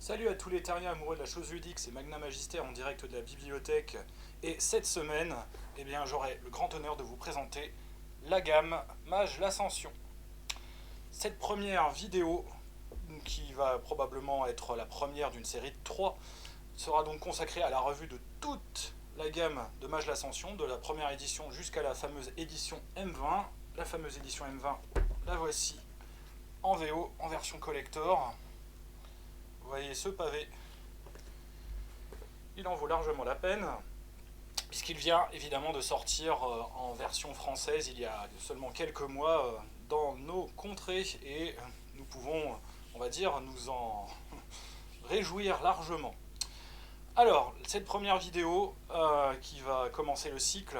Salut à tous les terriens amoureux de la chose ludique, c'est Magna Magister en direct de la bibliothèque. Et cette semaine, eh bien, j'aurai le grand honneur de vous présenter la gamme Mage l'Ascension. Cette première vidéo, qui va probablement être la première d'une série de 3, sera donc consacrée à la revue de toute la gamme de Mage l'Ascension, de la première édition jusqu'à la fameuse édition M20. La fameuse édition M20, la voici en VO, en version collector. Vous voyez ce pavé, il en vaut largement la peine, puisqu'il vient évidemment de sortir en version française il y a seulement quelques mois dans nos contrées, et nous pouvons, on va dire, nous en réjouir largement. Alors, cette première vidéo qui va commencer le cycle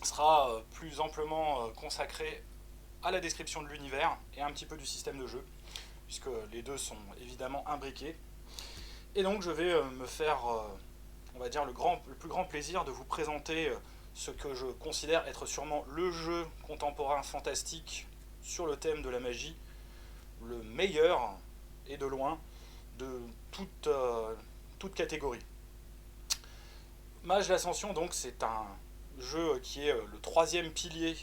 sera plus amplement consacrée à la description de l'univers et un petit peu du système de jeu, puisque les deux sont évidemment imbriqués. Et donc je vais me faire, on va dire, le plus grand plaisir de vous présenter ce que je considère être sûrement le jeu contemporain fantastique sur le thème de la magie, le meilleur, et de loin, de toute catégorie. Mage l'Ascension, donc, c'est un jeu qui est le troisième pilier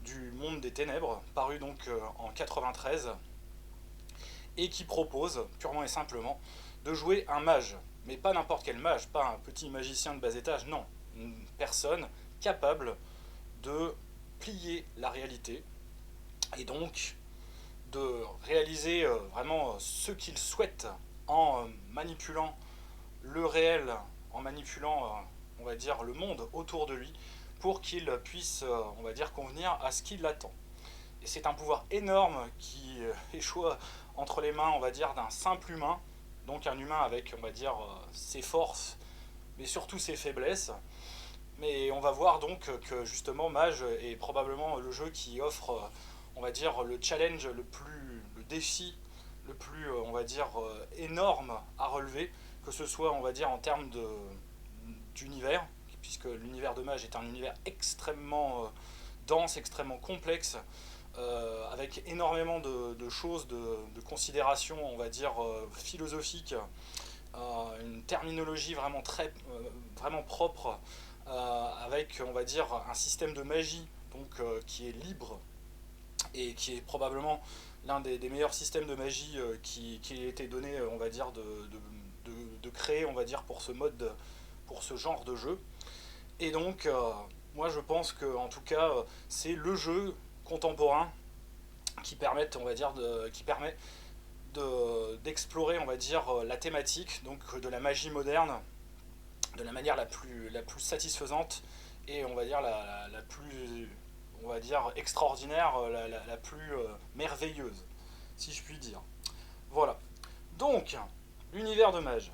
du monde des ténèbres, paru donc en 93, et qui propose, purement et simplement, de jouer un mage. Mais pas n'importe quel mage, pas un petit magicien de bas étage, non. Une personne capable de plier la réalité, et donc de réaliser vraiment ce qu'il souhaite en manipulant le réel, en manipulant, on va dire, le monde autour de lui, pour qu'il puisse, on va dire, convenir à ce qui l'attend. Et c'est un pouvoir énorme qui échoue entre les mains, on va dire, d'un simple humain, donc un humain avec, on va dire, ses forces, mais surtout ses faiblesses. Mais on va voir donc que justement Mage est probablement le jeu qui offre, on va dire, le challenge le défi le plus, on va dire, énorme à relever, que ce soit, on va dire, en termes d'univers, puisque l'univers de Mage est un univers extrêmement dense, extrêmement complexe, avec énormément de choses, de considérations, on va dire, philosophiques, une terminologie vraiment vraiment propre, avec, on va dire, un système de magie donc, qui est libre et qui est probablement l'un des meilleurs systèmes de magie qui a été donné, on va dire, de créer, on va dire, pour ce mode, pour ce genre de jeu. Et donc, moi je pense que, en tout cas, c'est le jeu contemporain qui permet, on va dire, qui permet d'explorer, on va dire, la thématique donc de la magie moderne de la manière la plus satisfaisante et, on va dire, la plus, on va dire, extraordinaire, la plus merveilleuse, si je puis dire. Voilà. Donc, l'univers de Mage.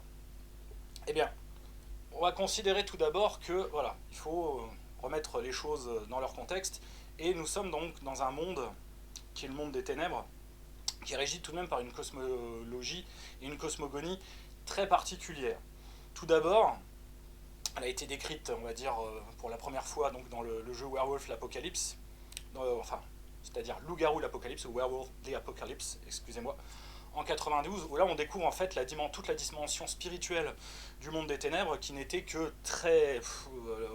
Eh bien, on va considérer tout d'abord que, voilà, il faut remettre les choses dans leur contexte, et nous sommes donc dans un monde qui est le monde des ténèbres, qui est régi tout de même par une cosmologie et une cosmogonie très particulière. Tout d'abord, elle a été décrite, on va dire, pour la première fois donc, dans le jeu Werewolf l'Apocalypse, enfin, c'est-à-dire Loup-garou l'Apocalypse, ou Werewolf the Apocalypse, excusez-moi, en 92, où là on découvre en fait toute la dimension spirituelle du monde des ténèbres, qui n'était que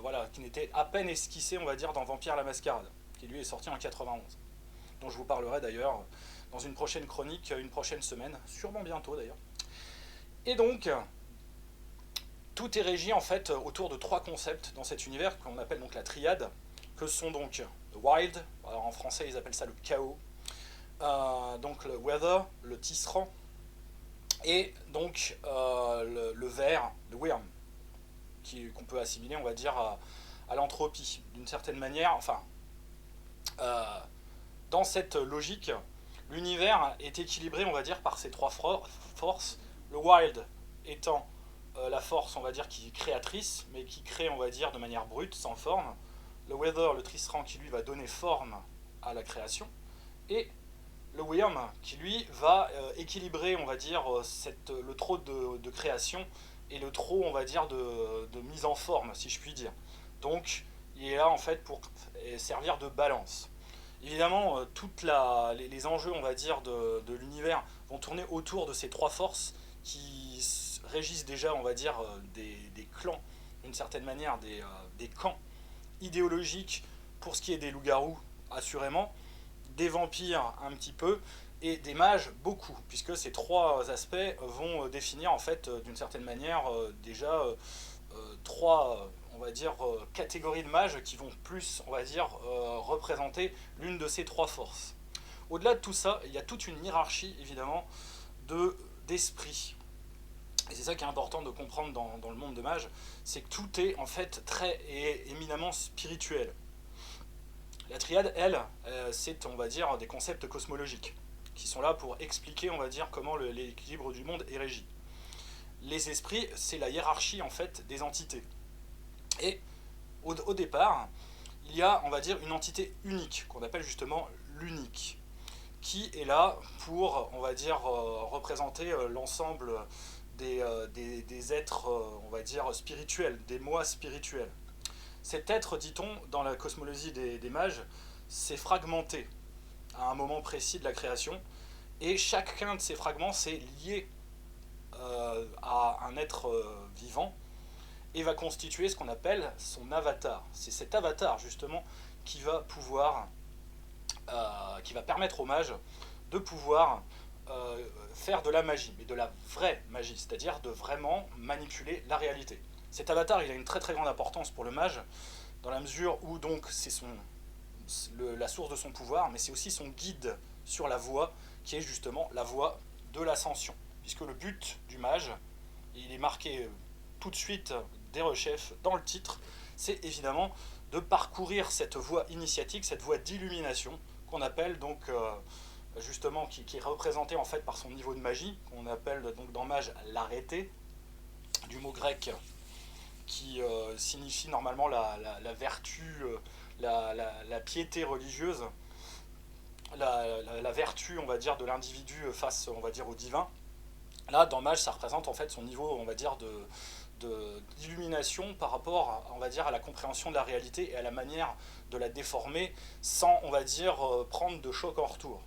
voilà, qui n'était à peine esquissée, on va dire, dans Vampire la Mascarade, qui lui est sorti en 91, dont je vous parlerai d'ailleurs dans une prochaine chronique, une prochaine semaine, sûrement bientôt d'ailleurs. Et donc, tout est régi en fait autour de 3 concepts dans cet univers qu'on appelle donc la triade, que sont donc le wild, alors en français ils appellent ça le chaos, donc le weather, le tisserand, et donc le ver, le worm, qu'on peut assimiler, on va dire, à l'entropie d'une certaine manière. Enfin, dans cette logique, l'univers est équilibré, on va dire, par ces 3 forces, le wild étant la force, on va dire, qui est créatrice, mais qui crée, on va dire, de manière brute, sans forme. Le weather, le tisserand, qui lui va donner forme à la création. Et le worm, qui lui va équilibrer, on va dire, le trop de création et le trop, on va dire, de mise en forme, si je puis dire. Donc, il est là, en fait, pour servir de balance. Évidemment, les enjeux, on va dire, de l'univers vont tourner autour de ces 3 forces régissent déjà, on va dire, des clans, d'une certaine manière, des camps idéologiques pour ce qui est des loups-garous, assurément, des vampires un petit peu, et des mages beaucoup, puisque ces trois aspects vont définir en fait d'une certaine manière déjà trois, on va dire, catégories de mages qui vont plus, on va dire, représenter l'une de ces trois forces. Au-delà de tout ça, il y a toute une hiérarchie évidemment d'esprit. Et c'est ça qui est important de comprendre dans le monde de mages, c'est que tout est en fait très et éminemment spirituel. La triade, elle, c'est, on va dire, des concepts cosmologiques qui sont là pour expliquer, on va dire, comment l'équilibre du monde est régi. Les esprits, c'est la hiérarchie en fait des entités. Et au départ, il y a, on va dire, une entité unique qu'on appelle justement l'unique, qui est là pour, on va dire, représenter l'ensemble des êtres, on va dire, spirituels, des moi spirituels. Cet être, dit-on, dans la cosmologie des mages, s'est fragmenté à un moment précis de la création, et chacun de ces fragments s'est lié à un être vivant, et va constituer ce qu'on appelle son avatar. C'est cet avatar, justement, qui va pouvoir, qui va permettre aux mages de pouvoir faire de la magie, mais de la vraie magie, c'est-à-dire de vraiment manipuler la réalité. Cet avatar, il a une très très grande importance pour le mage, dans la mesure où donc c'est la source de son pouvoir, mais c'est aussi son guide sur la voie, qui est justement la voie de l'ascension. Puisque le but du mage, il est marqué tout de suite des rechefs dans le titre, c'est évidemment de parcourir cette voie initiatique, cette voie d'illumination, qu'on appelle donc justement, qui est représentée en fait par son niveau de magie, qu'on appelle donc dans mage l'arrêté, du mot grec qui signifie normalement la vertu, la piété religieuse, la vertu, on va dire, de l'individu face, on va dire, au divin. Là, dans mage, ça représente en fait son niveau, on va dire, d'illumination par rapport, on va dire, à la compréhension de la réalité et à la manière de la déformer sans, on va dire, prendre de choc en retour.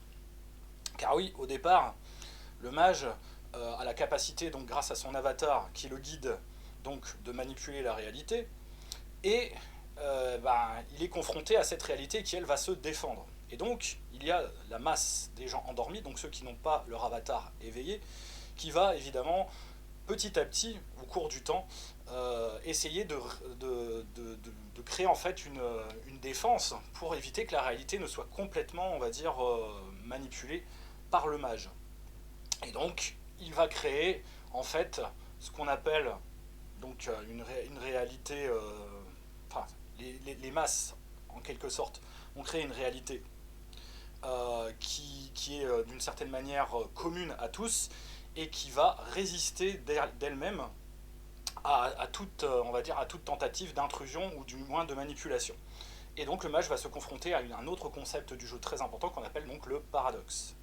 Car oui, au départ, le mage a la capacité, donc grâce à son avatar qui le guide, donc de manipuler la réalité, et il est confronté à cette réalité qui, elle, va se défendre. Et donc, il y a la masse des gens endormis, donc ceux qui n'ont pas leur avatar éveillé, qui va évidemment, petit à petit, au cours du temps, essayer de créer en fait une défense pour éviter que la réalité ne soit complètement, on va dire, manipulée par le mage. Et donc, il va créer en fait ce qu'on appelle donc une réalité, enfin les masses en quelque sorte ont créé une réalité qui est d'une certaine manière commune à tous et qui va résister d'elle-même à toute, on va dire, à toute tentative d'intrusion ou du moins de manipulation. Et donc le mage va se confronter à un autre concept du jeu très important qu'on appelle donc le paradoxe.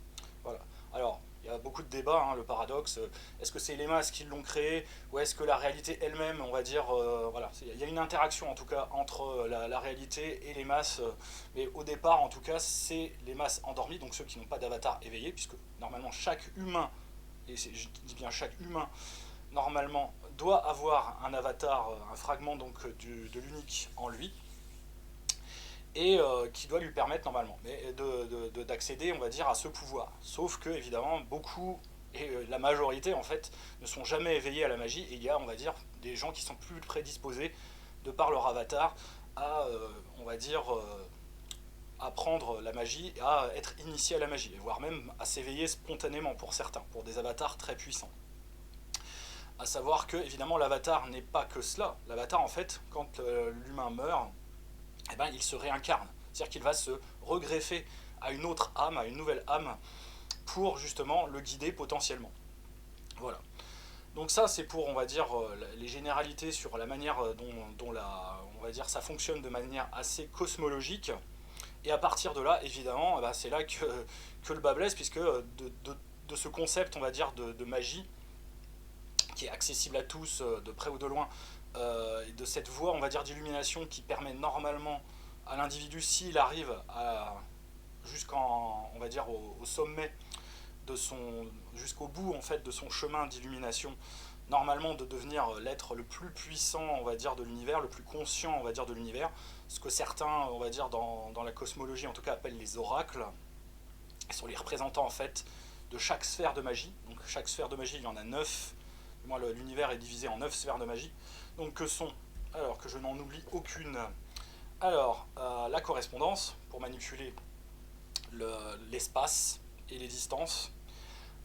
Voilà. Alors, il y a beaucoup de débats, hein, le paradoxe, est-ce que c'est les masses qui l'ont créé, ou est-ce que la réalité elle-même, on va dire, voilà, il y a une interaction en tout cas entre la réalité et les masses, mais au départ en tout cas c'est les masses endormies, donc ceux qui n'ont pas d'avatar éveillé, puisque normalement chaque humain, et je dis bien chaque humain, normalement doit avoir un avatar, un fragment donc de l'unique en lui, et qui doit lui permettre normalement d'accéder, on va dire, à ce pouvoir. Sauf que, évidemment, beaucoup, et la majorité, en fait, ne sont jamais éveillés à la magie, et il y a, on va dire, des gens qui sont plus prédisposés, de par leur avatar, à, on va dire, apprendre la magie, à être initiés à la magie, voire même à s'éveiller spontanément pour certains, pour des avatars très puissants. À savoir que, évidemment, l'avatar n'est pas que cela. L'avatar, en fait, quand l'humain meurt, eh ben, il se réincarne. C'est-à-dire qu'il va se regreffer à une autre âme, à une nouvelle âme, pour justement le guider potentiellement. Voilà. Donc ça, c'est pour, on va dire, les généralités sur la manière dont on va dire, ça fonctionne de manière assez cosmologique. Et à partir de là, évidemment, bah, c'est là que le bas blesse, puisque de ce concept, on va dire, de magie, qui est accessible à tous, de près ou de loin, de cette voie, on va dire, d'illumination qui permet normalement à l'individu, s'il arrive jusqu'en, on va dire, au sommet de jusqu'au bout en fait de son chemin d'illumination, normalement de devenir l'être le plus puissant, on va dire, de l'univers, le plus conscient, on va dire, de l'univers, ce que certains, on va dire, dans la cosmologie en tout cas appellent les oracles, qui sont les représentants en fait de chaque sphère de magie. Donc chaque sphère de magie, il y en a 9. Moi, l'univers est divisé en 9 sphères de magie. Donc que sont, alors que je n'en oublie aucune, alors la correspondance, pour manipuler l'espace et les distances,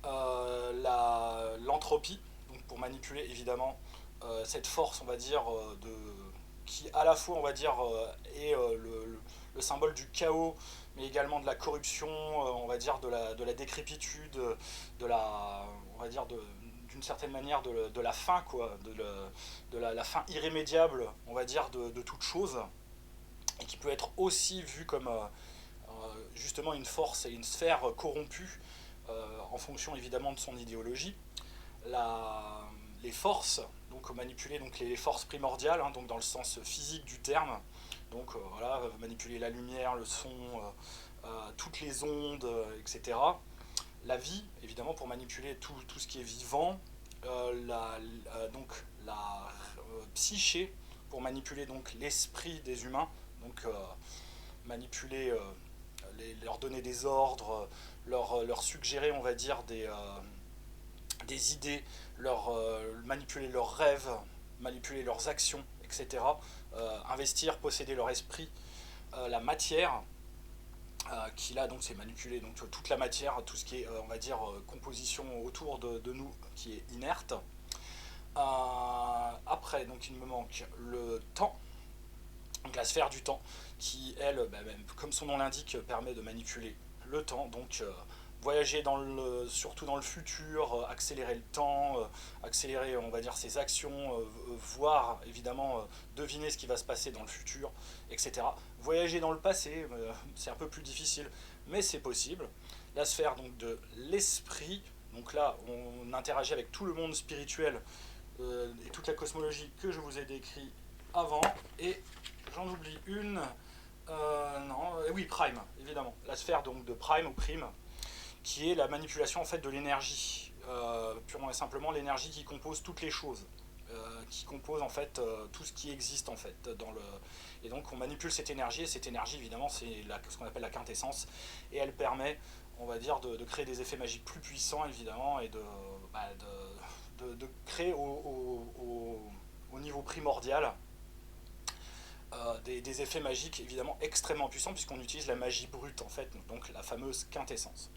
l'entropie, donc pour manipuler évidemment cette force, on va dire, qui à la fois, on va dire, est le symbole du chaos, mais également de la corruption, on va dire, de la décrépitude, de la, on va dire, d'une certaine manière, de la fin, quoi, de la fin irrémédiable, on va dire, de toute chose, et qui peut être aussi vue comme justement une force et une sphère corrompue, en fonction évidemment de son idéologie. Les forces, donc manipuler donc les forces primordiales, hein, donc dans le sens physique du terme, donc voilà, manipuler la lumière, le son, toutes les ondes, etc. La vie, évidemment, pour manipuler tout ce qui est vivant, donc la psyché, pour manipuler donc l'esprit des humains, donc manipuler, leur donner des ordres, leur suggérer, on va dire, des idées, manipuler leurs rêves, manipuler leurs actions, etc. Investir, posséder leur esprit, la matière, qui là donc c'est manipuler donc toute la matière, tout ce qui est on va dire composition autour de nous qui est inerte. Après donc il me manque le temps, donc la sphère du temps qui elle, comme son nom l'indique, permet de manipuler le temps, donc voyager surtout dans le futur, accélérer le temps, accélérer on va dire ses actions, voir évidemment, deviner ce qui va se passer dans le futur, etc. Voyager dans le passé, c'est un peu plus difficile, mais c'est possible. La sphère donc de l'esprit, donc là on interagit avec tout le monde spirituel, et toute la cosmologie que je vous ai décrit avant, et j'en oublie une, non, oui, Prime, évidemment, la sphère donc de Prime ou Prime, qui est la manipulation en fait de l'énergie, purement et simplement l'énergie qui compose toutes les choses, qui compose en fait tout ce qui existe en fait et donc on manipule cette énergie, et cette énergie évidemment c'est ce qu'on appelle la quintessence, et elle permet, on va dire, de créer des effets magiques plus puissants évidemment, et de créer au niveau primordial des effets magiques évidemment extrêmement puissants, puisqu'on utilise la magie brute en fait, donc la fameuse quintessence.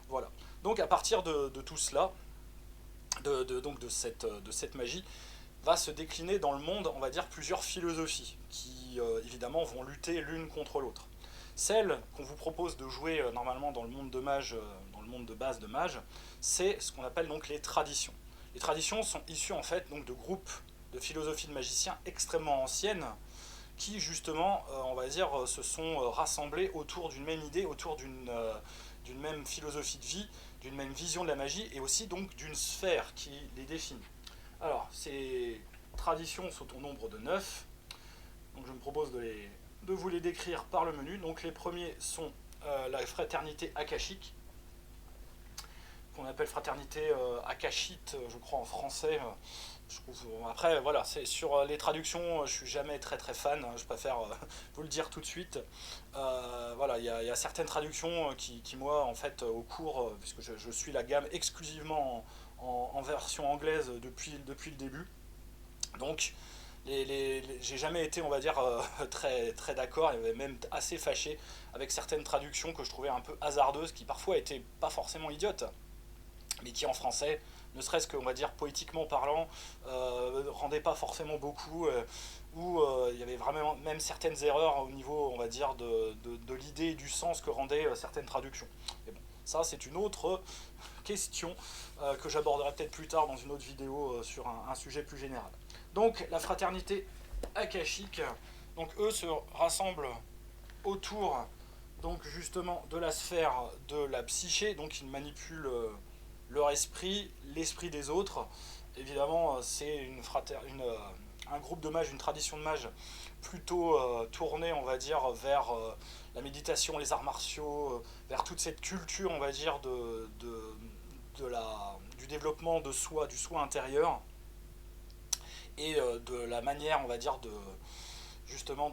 Voilà. Donc à partir de tout cela, donc de cette magie, va se décliner dans le monde, on va dire, plusieurs philosophies qui évidemment vont lutter l'une contre l'autre. Celle qu'on vous propose de jouer normalement dans le monde de mage, dans le monde de base de mage, c'est ce qu'on appelle donc les traditions. Les traditions sont issues en fait donc de groupes de philosophies de magiciens extrêmement anciennes, qui justement, on va dire, se sont rassemblés autour d'une même idée, autour d'une même philosophie de vie, d'une même vision de la magie, et aussi donc d'une sphère qui les définit. Alors, ces traditions sont au nombre de 9, donc je me propose de vous les décrire par le menu. Donc les premiers sont la fraternité akashique, qu'on appelle fraternité akashite, je crois en français. Après, voilà, c'est sur les traductions, je suis jamais très très fan, hein, je préfère vous le dire tout de suite. Voilà, il y a certaines traductions qui moi, en fait, au cours, puisque je suis la gamme exclusivement en version anglaise depuis le début, donc j'ai jamais été, on va dire, très, très d'accord, et même assez fâché avec certaines traductions que je trouvais un peu hasardeuses, qui parfois étaient pas forcément idiotes, mais qui en français, ne serait-ce que, on va dire, poétiquement parlant, rendaient pas forcément beaucoup, où il y avait vraiment même certaines erreurs au niveau, on va dire, de l'idée et du sens que rendaient certaines traductions. Mais bon, ça c'est une autre question que j'aborderai peut-être plus tard dans une autre vidéo sur un sujet plus général. Donc la fraternité akashique, donc eux se rassemblent autour donc justement de la sphère de la psyché, donc ils manipulent leur esprit, l'esprit des autres. Évidemment, c'est un groupe de mages, une tradition de mages plutôt tournée, on va dire, vers la méditation, les arts martiaux, vers toute cette culture, on va dire, du développement de soi, du soi intérieur, et de la manière, on va dire, justement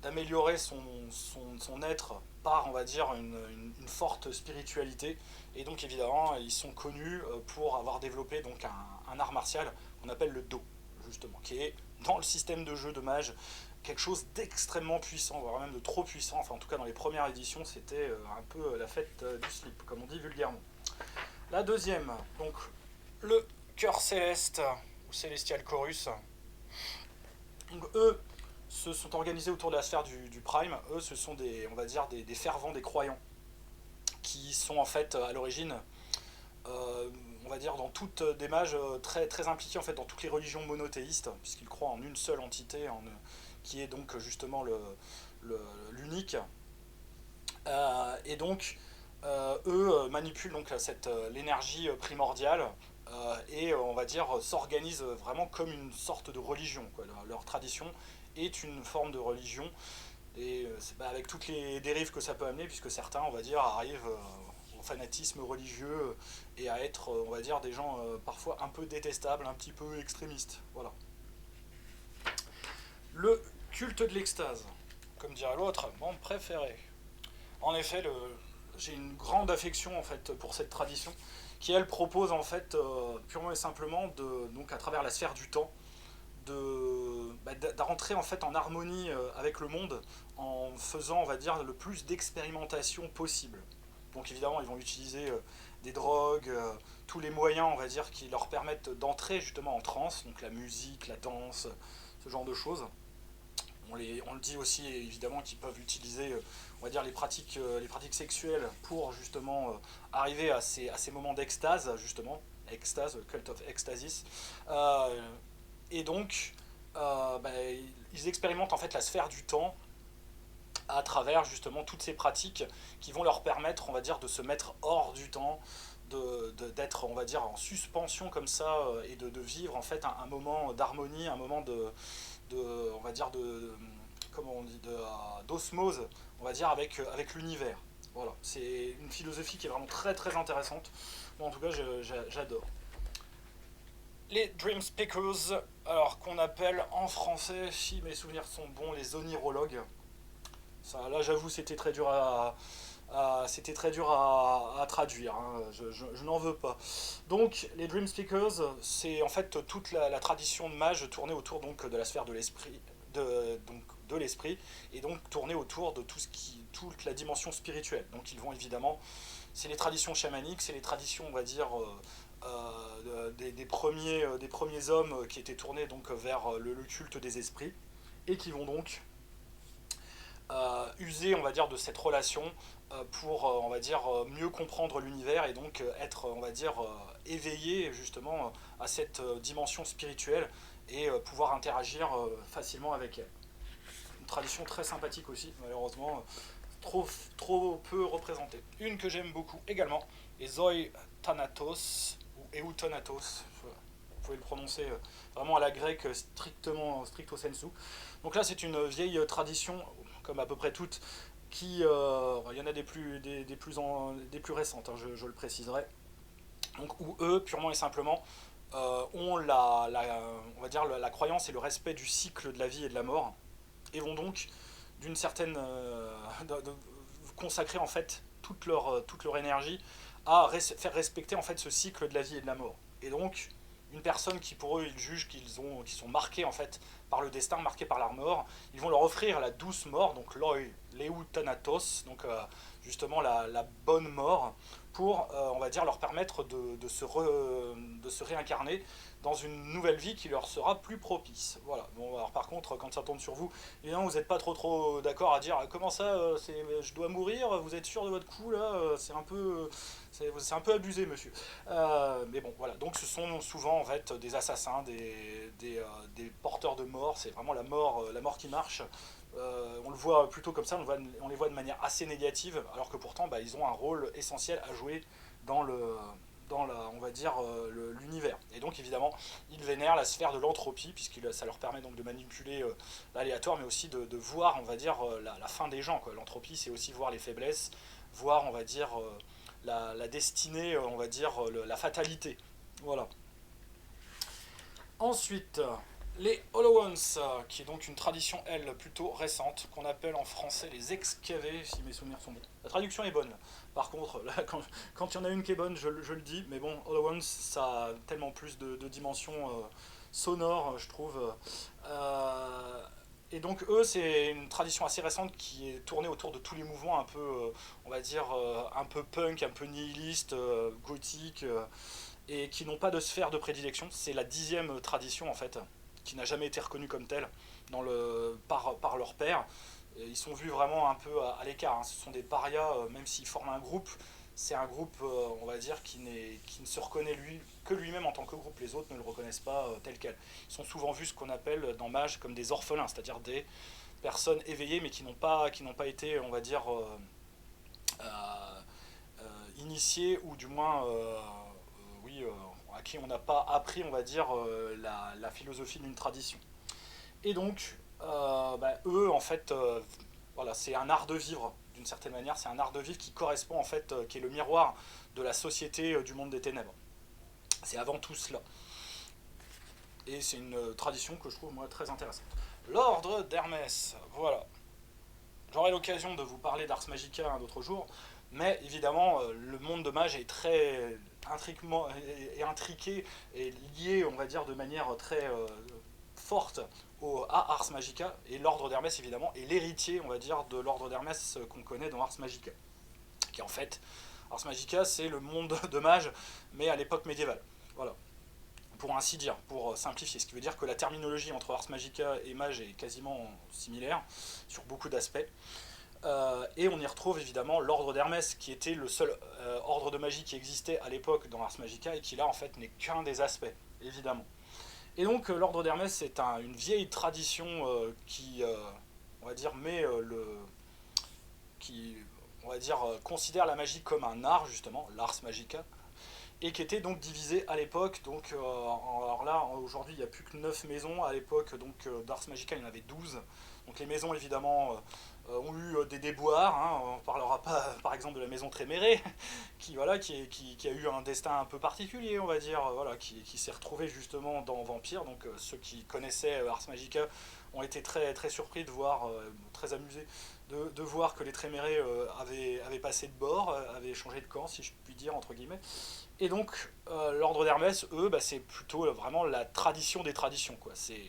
d'améliorer son être par, on va dire, une forte spiritualité. Et donc évidemment, ils sont connus pour avoir développé donc un art martial qu'on appelle le Do, justement, qui est dans le système de jeu de mage quelque chose d'extrêmement puissant, voire même de trop puissant. Enfin, en tout cas, dans les premières éditions, c'était un peu la fête du slip, comme on dit vulgairement. La deuxième, donc le cœur céleste ou Celestial Chorus. Donc eux se sont organisés autour de la sphère du Prime. Eux, ce sont des, on va dire, des fervents, des croyants, qui sont en fait à l'origine, on va dire, dans toutes des mages très, très impliqués en fait dans toutes les religions monothéistes, puisqu'ils croient en une seule entité, qui est donc justement l'unique. Et donc, eux manipulent donc l'énergie primordiale et on va dire s'organisent vraiment comme une sorte de religion, quoi. Leur tradition est une forme de religion et avec toutes les dérives que ça peut amener, puisque certains, on va dire, arrivent au fanatisme religieux et à être, on va dire, des gens parfois un peu détestables, un petit peu extrémistes. Voilà. Le culte de l'extase, comme dirait l'autre, mon préféré. En effet, j'ai une grande affection en fait pour cette tradition, qui elle propose en fait purement et simplement donc à travers la sphère du temps, de rentrer en fait en harmonie avec le monde en faisant, on va dire, le plus d'expérimentation possible. Donc évidemment, ils vont utiliser des drogues, tous les moyens, on va dire, qui leur permettent d'entrer justement en transe, donc la musique, la danse, ce genre de choses. On le dit aussi évidemment qu'ils peuvent utiliser, on va dire, les pratiques sexuelles pour justement arriver à ces moments d'extase, justement, extase, cult of ecstasis. Et donc, ils expérimentent en fait la sphère du temps à travers justement toutes ces pratiques qui vont leur permettre, on va dire, de se mettre hors du temps, d'être, on va dire, en suspension comme ça, et de vivre en fait un moment d'harmonie, un moment on va dire, comment on dit, d'osmose, on va dire, avec l'univers. Voilà, c'est une philosophie qui est vraiment très très intéressante. Moi, en tout cas, j'adore. Les Dream Speakers, alors qu'on appelle en français, si mes souvenirs sont bons, les onirologues. Ça, là, j'avoue, c'était très dur à traduire, hein. Je n'en veux pas. Donc, les Dream Speakers, c'est en fait toute la tradition de mage tournée autour donc de la sphère de l'esprit, de l'esprit, et donc tournée autour de toute la dimension spirituelle. Donc, ils vont évidemment, c'est les traditions chamaniques, c'est les traditions, on va dire, des premiers hommes qui étaient tournés donc vers le culte des esprits, et qui vont donc user, on va dire, de cette relation pour, on va dire, mieux comprendre l'univers et donc être, on va dire, éveillé justement à cette dimension spirituelle et pouvoir interagir facilement avec elle. Une tradition très sympathique aussi, malheureusement, trop peu représentée. Une que j'aime beaucoup également est Zoe Thanatos, ou Euthanatos, vous pouvez le prononcer vraiment à la grecque stricto sensu. Donc là, c'est une vieille tradition, comme à peu près toutes, il y en a des plus récentes, hein, je le préciserai, donc, où eux, purement et simplement, ont on va dire, la croyance et le respect du cycle de la vie et de la mort, et vont donc, d'une certaine... consacrer en fait toute leur énergie à faire respecter en fait ce cycle de la vie et de la mort. Et donc, une personne qui pour eux ils jugent qu'ils sont marqués en fait par le destin, marqués par la mort, ils vont leur offrir la douce mort, donc l'euthanatos, donc justement la bonne mort, pour on va dire leur permettre de se réincarner dans une nouvelle vie qui leur sera plus propice. Voilà. Bon, alors par contre, quand ça tombe sur vous, évidemment, vous n'êtes pas trop d'accord à dire comment ça, je dois mourir, vous êtes sûr de votre coup là, c'est un peu abusé, monsieur. Mais bon, voilà. Donc ce sont souvent en fait des assassins, des porteurs de mort. C'est vraiment la mort qui marche. On le voit plutôt comme ça, on les voit de manière assez négative, alors que pourtant, ils ont un rôle essentiel à jouer dans on va dire, l'univers. Et donc évidemment, ils vénèrent la sphère de l'entropie, puisque ça leur permet donc de manipuler l'aléatoire, mais aussi de voir, on va dire, la fin des gens, quoi. L'entropie, c'est aussi voir les faiblesses, voir, on va dire, la destinée, on va dire, la fatalité. Voilà. Ensuite, les Hollow Ones, qui est donc une tradition, elle, plutôt récente, qu'on appelle en français les excavés, si mes souvenirs sont bons. La traduction est bonne. Par contre, là, quand il y en a une qui est bonne, je le dis, mais bon, Hollow Ones, ça a tellement plus de dimensions sonores, je trouve. Euh, et donc, eux, c'est une tradition assez récente qui est tournée autour de tous les mouvements un peu, on va dire, un peu punk, un peu nihiliste, gothique, et qui n'ont pas de sphère de prédilection. C'est la 10e tradition en fait, qui n'a jamais été reconnue comme telle par leur père. Et ils sont vus vraiment un peu à l'écart. Hein. Ce sont des parias, même s'ils forment un groupe. C'est un groupe, on va dire, qui ne se reconnaît que lui-même en tant que groupe. Les autres ne le reconnaissent pas tel quel. Ils sont souvent vus ce qu'on appelle dans Mage comme des orphelins, c'est-à-dire des personnes éveillées mais qui n'ont pas été, on va dire, initiées ou du moins oui, à qui on n'a pas appris, on va dire, la philosophie d'une tradition. Et donc, eux, en fait, voilà, c'est un art de vivre, d'une certaine manière, c'est un art de vivre qui correspond, en fait, qui est le miroir de la société du monde des ténèbres. C'est avant tout cela. Et c'est une tradition que je trouve, moi, très intéressante. L'ordre d'Hermès, voilà. J'aurai l'occasion de vous parler d'Ars Magica un autre jour, mais évidemment, le monde de mage est très intriqué et lié, on va dire, de manière très forte à Ars Magica, et l'ordre d'Hermès, évidemment, est l'héritier, on va dire, de l'ordre d'Hermès qu'on connaît dans Ars Magica. Qui en fait, Ars Magica, c'est le monde de mage, mais à l'époque médiévale. Voilà. Pour ainsi dire, pour simplifier, ce qui veut dire que la terminologie entre Ars Magica et mage est quasiment similaire sur beaucoup d'aspects. Et on y retrouve évidemment l'ordre d'Hermès, qui était le seul ordre de magie qui existait à l'époque dans Ars Magica et qui là en fait n'est qu'un des aspects, évidemment. Et donc l'ordre d'Hermès c'est une vieille tradition qui, on va dire, qui, on va dire, considère la magie comme un art justement, l'Ars Magica, et qui était donc divisé à l'époque. Donc, alors là, aujourd'hui, il n'y a plus que 9 maisons. À l'époque, donc d'Ars Magica, il y en avait 12. Donc les maisons, évidemment, ont eu des déboires. Hein. On ne parlera pas, par exemple, de la maison Tréméré, qui a eu un destin un peu particulier, on va dire, voilà, qui s'est retrouvée justement dans Vampire. Donc ceux qui connaissaient Ars Magica ont été très, très surpris de voir, très amusés de voir que les Trémérés avaient passé de bord, avaient changé de camp, si je puis dire, entre guillemets. Et donc, l'ordre d'Hermès, eux, c'est plutôt vraiment la tradition des traditions, quoi. C'est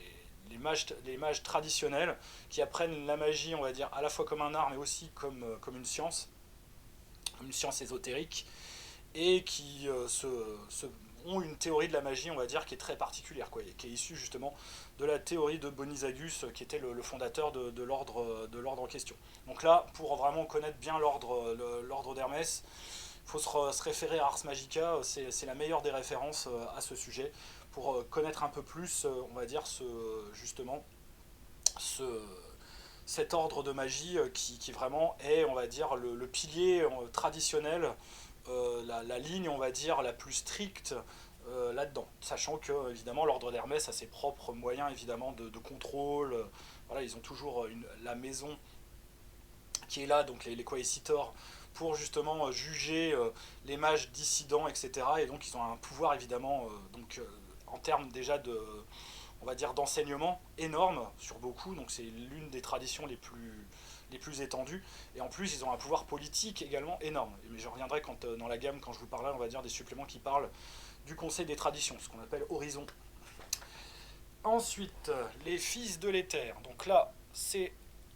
les mages traditionnels qui apprennent la magie, on va dire, à la fois comme un art, mais aussi comme une science ésotérique, et qui ont une théorie de la magie, on va dire, qui est très particulière, quoi, qui est issue justement de la théorie de Bonisagus, qui était le fondateur de l'ordre en question. Donc là, pour vraiment connaître bien l'ordre d'Hermès, il faut se référer à Ars Magica, c'est la meilleure des références à ce sujet, pour connaître un peu plus, on va dire, justement, ce, cet ordre de magie qui vraiment est, on va dire, le pilier traditionnel, la ligne, on va dire, la plus stricte là-dedans. Sachant que, évidemment, l'ordre d'Hermès a ses propres moyens, évidemment, de contrôle. Voilà, ils ont toujours la maison qui est là, donc les coécitors, pour justement juger les mages dissidents, etc. Et donc ils ont un pouvoir évidemment, en termes déjà on va dire d'enseignement énorme sur beaucoup, donc c'est l'une des traditions les plus étendues, et en plus ils ont un pouvoir politique également énorme. Mais je reviendrai dans la gamme, quand je vous parlerai, on va dire, des suppléments qui parlent du Conseil des traditions, ce qu'on appelle Horizon. Ensuite, les fils de l'éther. Donc là, c'est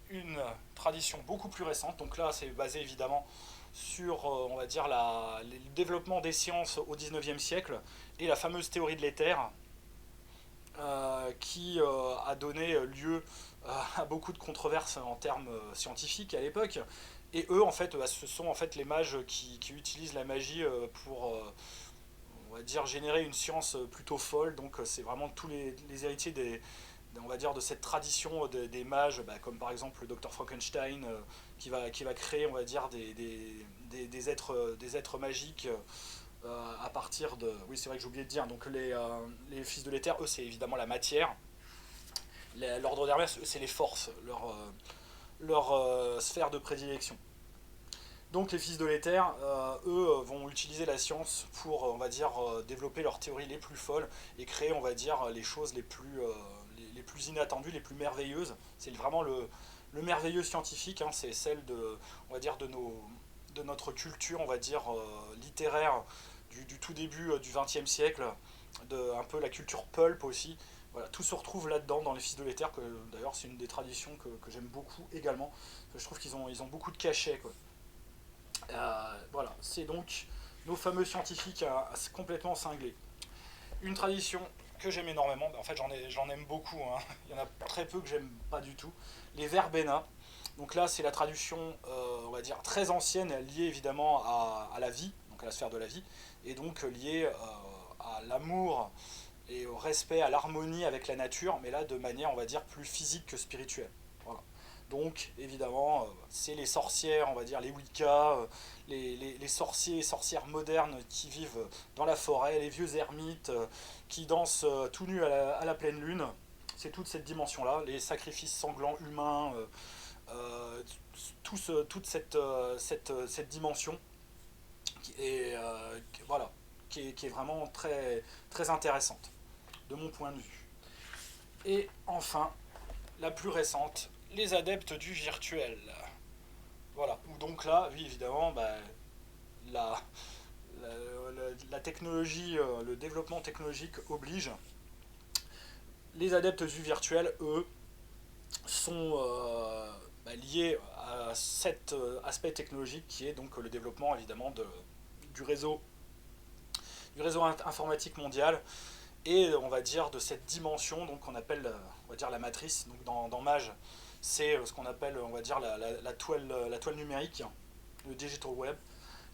une tradition beaucoup plus récente. Donc là, c'est basé évidemment sur, on va dire, le développement des sciences au 19e siècle et la fameuse théorie de l'éther qui a donné lieu à beaucoup de controverses en termes scientifiques à l'époque. Et eux, en fait, ce sont en fait les mages qui utilisent la magie pour, on va dire, générer une science plutôt folle. Donc c'est vraiment tous les héritiers on va dire, de cette tradition des mages, comme par exemple le docteur Frankenstein, qui va créer, on va dire, des êtres magiques à partir de... Oui, c'est vrai que j'ai oublié de dire, donc les fils de l'éther, eux, c'est évidemment la matière. L'ordre d'Hermès, eux, c'est les forces, leur sphère de prédilection. Donc les fils de l'éther, eux, vont utiliser la science pour, on va dire, développer leurs théories les plus folles et créer, on va dire, les choses les plus inattendues, les plus merveilleuses. C'est vraiment le merveilleux scientifique, hein, c'est celle de, on va dire, de notre culture, on va dire, littéraire du tout début du XXe siècle, un peu la culture pulp aussi. Voilà, tout se retrouve là-dedans dans les fils de l'éther, que d'ailleurs c'est une des traditions que j'aime beaucoup également. Je trouve ils ont beaucoup de cachets, quoi. Voilà, c'est donc nos fameux scientifiques complètement cinglés. Une tradition que j'aime énormément, en fait j'en aime beaucoup, hein. Il y en a très peu que j'aime pas du tout, les verbena. Donc là c'est la traduction, on va dire, très ancienne, liée évidemment à la vie, donc à la sphère de la vie, et donc liée à l'amour et au respect, à l'harmonie avec la nature, mais là de manière, on va dire, plus physique que spirituelle. Voilà. Donc, évidemment, c'est les sorcières, on va dire, les Wicca, les sorciers et sorcières modernes qui vivent dans la forêt, les vieux ermites qui dansent tout nus à la pleine lune. C'est toute cette dimension-là, les sacrifices sanglants humains, euh, toute cette dimension voilà, qui est vraiment très, très intéressante de mon point de vue. Et enfin, la plus récente, les adeptes du virtuel. Voilà, donc là, oui, évidemment, bah, la, la, la technologie, le développement technologique oblige. Les adeptes du virtuel, eux, sont liés à cet aspect technologique qui est donc le développement évidemment du réseau, du réseau informatique mondial et on va dire de cette dimension donc qu'on appelle on va dire la matrice. Donc dans Mage, c'est ce qu'on appelle on va dire la toile numérique, le digital web,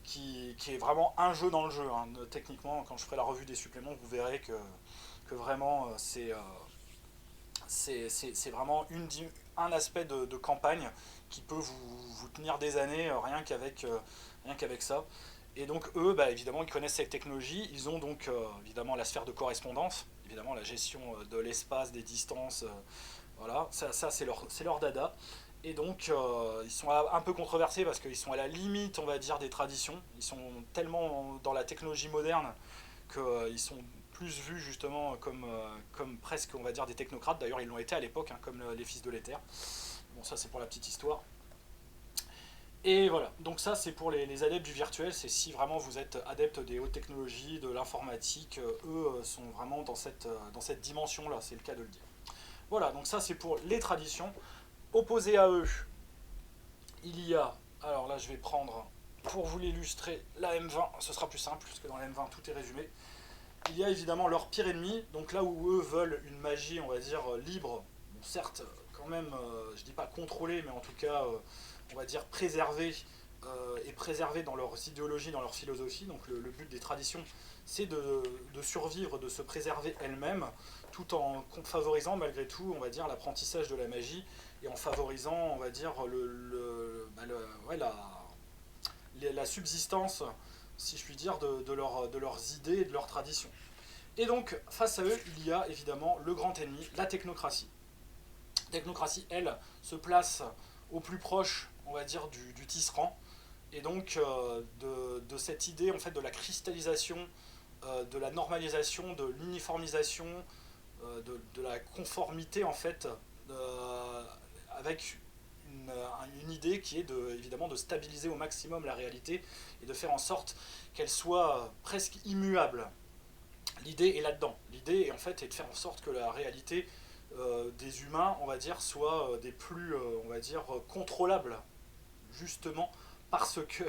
qui est vraiment un jeu dans le jeu, hein. Techniquement, quand je ferai la revue des suppléments, vous verrez que vraiment c'est vraiment un aspect de campagne qui peut vous tenir des années rien qu'avec ça. Et donc eux, bah, évidemment, ils connaissent cette technologie. Ils ont donc évidemment la sphère de correspondance, évidemment la gestion de l'espace, des distances. Voilà, ça c'est leur dada. Et donc ils sont un peu controversés parce qu'ils sont à la limite, on va dire, des traditions. Ils sont tellement dans la technologie moderne qu'ils sont plus vus justement comme presque, on va dire, des technocrates. D'ailleurs, ils l'ont été à l'époque, hein, comme les fils de l'éther. Bon, ça c'est pour la petite histoire. Et voilà, donc ça c'est pour les adeptes du virtuel, c'est si vraiment vous êtes adepte des hautes technologies, de l'informatique, eux sont vraiment dans cette dimension-là, c'est le cas de le dire. Voilà, donc ça c'est pour les traditions. Opposé à eux, il y a, alors là je vais prendre, pour vous l'illustrer, la M20, ce sera plus simple, parce que dans la M20 tout est résumé. Il y a évidemment leur pire ennemi, donc là où eux veulent une magie, on va dire, libre, bon, certes, quand même, je dis pas contrôlée, mais en tout cas, on va dire préservée, et préservée dans leurs idéologies, dans leur philosophie. Donc le but des traditions, c'est de survivre, de se préserver elles-mêmes, tout en favorisant malgré tout, on va dire, l'apprentissage de la magie, et en favorisant, on va dire, ouais, la subsistance, si je puis dire, de leurs idées et de leurs traditions. Et donc, face à eux, il y a évidemment le grand ennemi, la technocratie. La technocratie, elle, se place au plus proche, on va dire, du tisserand, et donc de cette idée, en fait, de la cristallisation, de la normalisation, de l'uniformisation, de la conformité, en fait, avec une idée qui est évidemment de stabiliser au maximum la réalité et de faire en sorte qu'elle soit presque immuable. L'idée est là-dedans. L'idée est en fait est de faire en sorte que la réalité des humains, on va dire, soit des plus, on va dire, contrôlables, justement parce que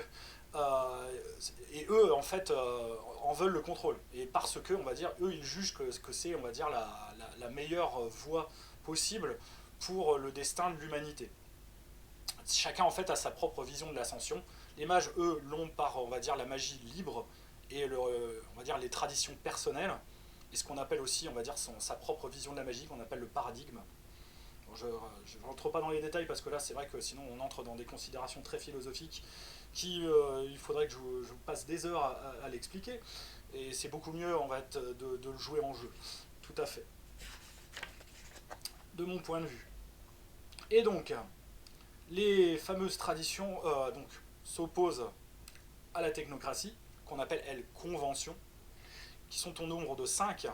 et eux en fait en veulent le contrôle et parce que on va dire eux ils jugent que c'est on va dire la meilleure voie possible pour le destin de l'humanité. Chacun en fait a sa propre vision de l'ascension. Les mages, eux, l'ont par, on va dire, la magie libre et on va dire les traditions personnelles et ce qu'on appelle aussi, on va dire, sa propre vision de la magie qu'on appelle le paradigme. Bon, je ne rentre pas dans les détails parce que là, c'est vrai que sinon on entre dans des considérations très philosophiques il faudrait que je vous passe des heures à l'expliquer et c'est beaucoup mieux en fait de le jouer en jeu. Tout à fait. De mon point de vue. Et donc, les fameuses traditions, donc s'oppose à la technocratie, qu'on appelle, elles, conventions, qui sont au nombre de 5,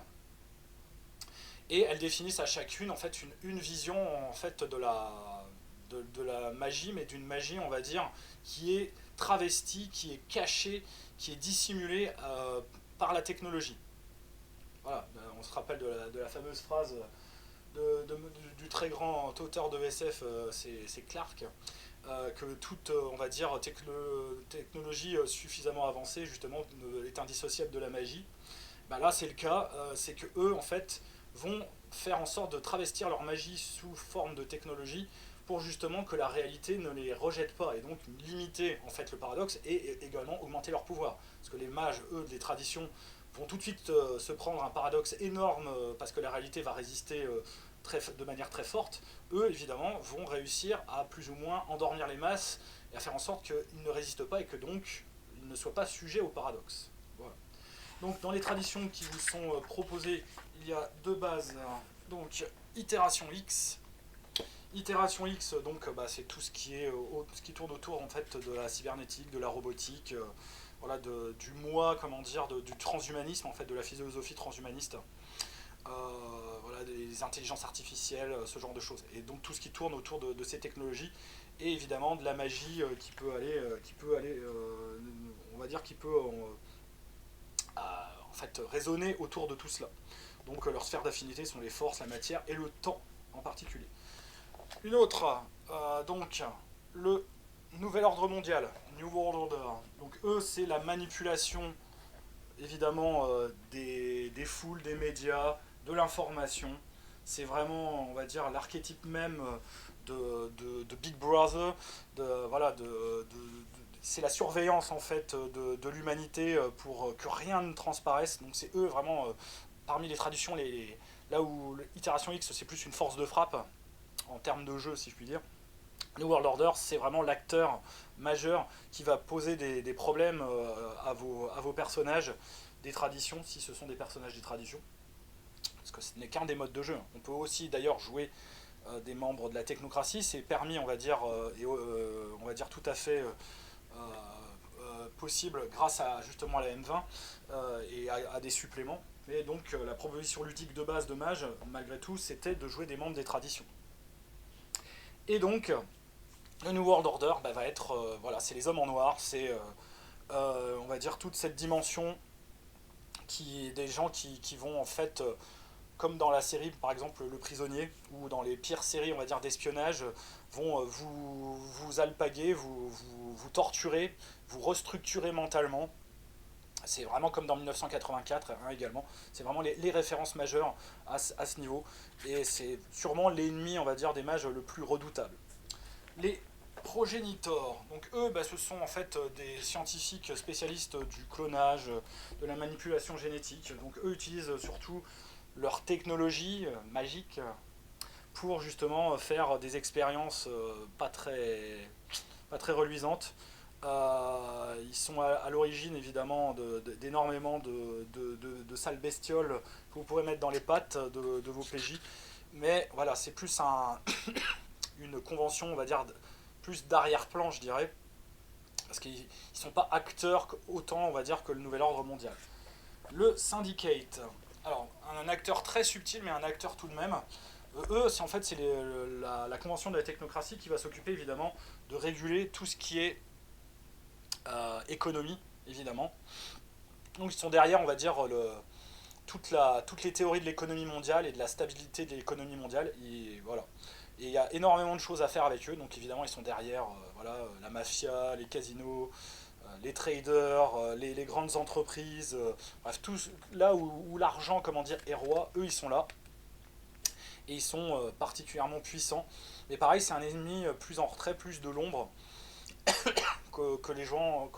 et elles définissent à chacune en fait une vision en fait de la magie, mais d'une magie, on va dire, qui est travestie, qui est cachée, qui est dissimulée par la technologie. Voilà, on se rappelle de la fameuse phrase du très grand auteur de SF, c'est Clarke, que toute, on va dire, technologie suffisamment avancée, justement, est indissociable de la magie. Ben là, c'est le cas, c'est que eux, en fait, vont faire en sorte de travestir leur magie sous forme de technologie pour justement que la réalité ne les rejette pas et donc limiter en fait le paradoxe et également augmenter leur pouvoir. Parce que les mages, eux, des traditions, vont tout de suite se prendre un paradoxe énorme parce que la réalité va résister de manière très forte. Eux, évidemment, vont réussir à plus ou moins endormir les masses et à faire en sorte qu'ils ne résistent pas et que donc ils ne soient pas sujets au paradoxe. Voilà. Donc dans les traditions qui vous sont proposées, il y a deux bases. Donc itération X. Itération X, donc c'est tout ce qui est ce qui tourne autour en fait de la cybernétique, de la robotique, voilà, du moi, comment dire, du transhumanisme en fait, de la philosophie transhumaniste. Voilà, des intelligences artificielles, ce genre de choses. Et donc tout ce qui tourne autour de ces technologies et évidemment de la magie qui peut aller, on va dire, qui peut en fait raisonner autour de tout cela. Donc leurs sphères d'affinité sont les forces, la matière et le temps en particulier. Une autre, donc le nouvel ordre mondial, New World Order. Donc eux, c'est la manipulation évidemment des foules, des médias, de l'information. C'est vraiment, on va dire, l'archétype même de Big Brother, voilà, c'est la surveillance en fait de l'humanité pour que rien ne transparaisse. Donc c'est eux vraiment, parmi les traditions, là où l'itération X c'est plus une force de frappe, en termes de jeu si je puis dire. New World Order, c'est vraiment l'acteur majeur qui va poser des problèmes à vos personnages des traditions, si ce sont des personnages des traditions. Parce que ce n'est qu'un des modes de jeu. On peut aussi d'ailleurs jouer des membres de la technocratie, c'est permis, on va dire, on va dire tout à fait possible grâce à justement à la M20 et à des suppléments. Mais donc la proposition ludique de base de Mage, malgré tout, c'était de jouer des membres des traditions. Et donc, le New World Order va être, voilà, c'est les hommes en noir, c'est, on va dire, toute cette dimension des gens qui vont en fait, comme dans la série par exemple Le Prisonnier, ou dans les pires séries on va dire d'espionnage, vont vous alpaguer, vous torturer, vous restructurer mentalement. C'est vraiment comme dans 1984 hein, également. C'est vraiment les références majeures à ce niveau. Et c'est sûrement l'ennemi, on va dire, des mages le plus redoutable. Les progénitors, donc eux, ce sont en fait des scientifiques spécialistes du clonage, de la manipulation génétique. Donc eux utilisent surtout leur technologie magique pour justement faire des expériences pas très reluisantes. Ils sont à l'origine évidemment d'énormément de sales bestioles que vous pourrez mettre dans les pattes de vos PJ. Mais voilà, c'est plus une convention, on va dire, plus d'arrière-plan, je dirais. Parce qu'ils ne sont pas acteurs autant, on va dire, que le Nouvel Ordre Mondial. Le Syndicate. Alors, un acteur très subtil, mais un acteur tout de même. Eux, c'est en fait c'est la convention de la technocratie qui va s'occuper évidemment de réguler tout ce qui est économie, évidemment. Donc ils sont derrière, on va dire, toutes les théories de l'économie mondiale et de la stabilité de l'économie mondiale. Et voilà. Et il y a énormément de choses à faire avec eux, donc évidemment ils sont derrière voilà, la mafia, les casinos, les traders, les grandes entreprises, bref, tout là où l'argent, comment dire, est roi, eux ils sont là. Et ils sont particulièrement puissants. Mais pareil, c'est un ennemi plus en retrait, plus de l'ombre, que les gens,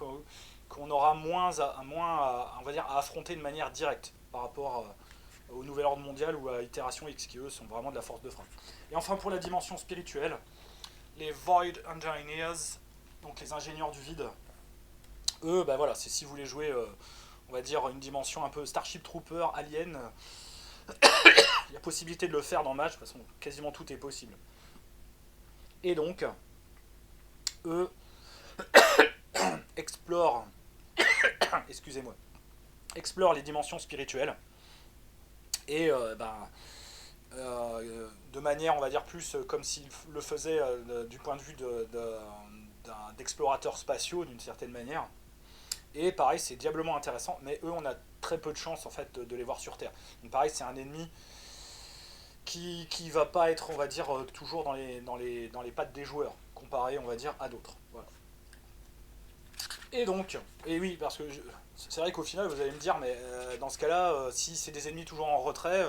qu'on aura moins on va dire, à affronter de manière directe par rapport au Nouvel Ordre Mondial ou à Itération X, qui eux sont vraiment de la force de frappe. Et enfin pour la dimension spirituelle, les Void Engineers, donc les ingénieurs du vide, eux, voilà, c'est si vous voulez jouer, on va dire, une dimension un peu Starship Trooper, Alien, il y a possibilité de le faire dans Mage, de toute façon quasiment tout est possible. Et donc, eux, explore, excusez-moi, explore les dimensions spirituelles et de manière, on va dire, plus comme s'il le faisait du point de vue d'explorateurs spatiaux d'une certaine manière. Et pareil, c'est diablement intéressant, mais eux, on a très peu de chance en fait de les voir sur Terre. Donc pareil, c'est un ennemi qui va pas être, on va dire, toujours dans les pattes des joueurs, comparé, on va dire, à d'autres. Voilà. Et donc, et oui, parce que c'est vrai qu'au final, vous allez me dire, mais dans ce cas-là, si c'est des ennemis toujours en retrait,